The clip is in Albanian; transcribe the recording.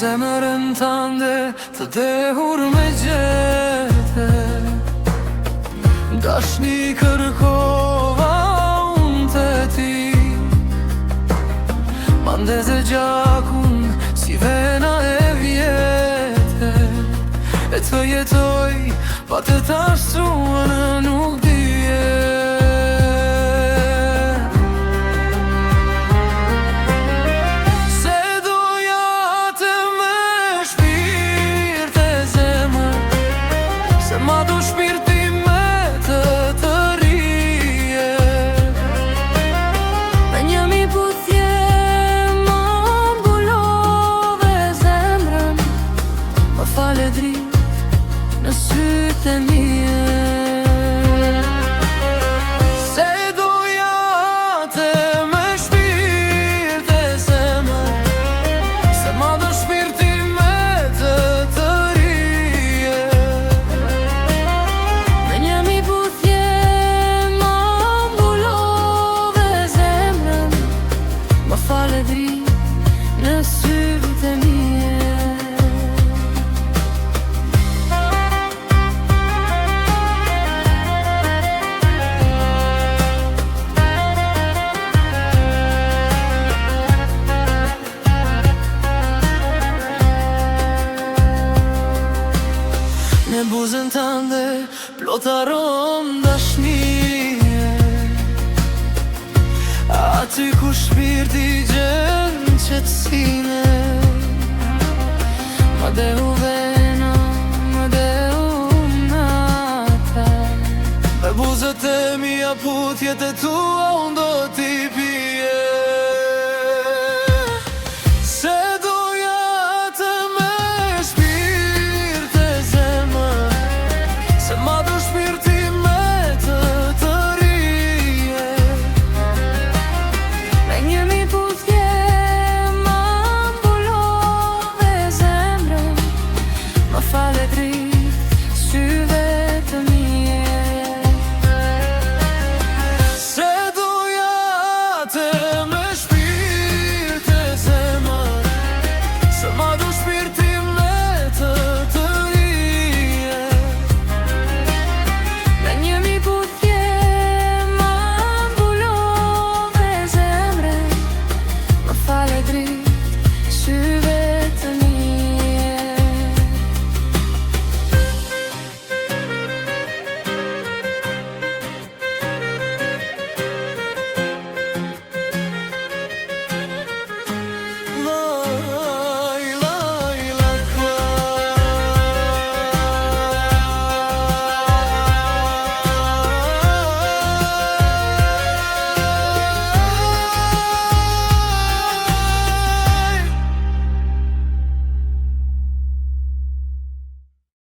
zemërën tande të dehur me gjete. Dashni kërkova unë të ti, mande dhe gjakun si vena e vjete. E të jetoj pa të tashtuan nuk dije. Se doja të me shpirt e zemër, se ma do shpirti me të të rije. Me një mi puthje ma mbulove zemrën, ma fale dritë në sytë e mije. Se doja të me shpirt e zemër, se ma do shpirti me të të rije. Me një mi puthje ma mbulove zemrën, ma fale dritë në sytë e mije. Në buzën tënde plot aromë dashnije, aty ku shpirti gjetë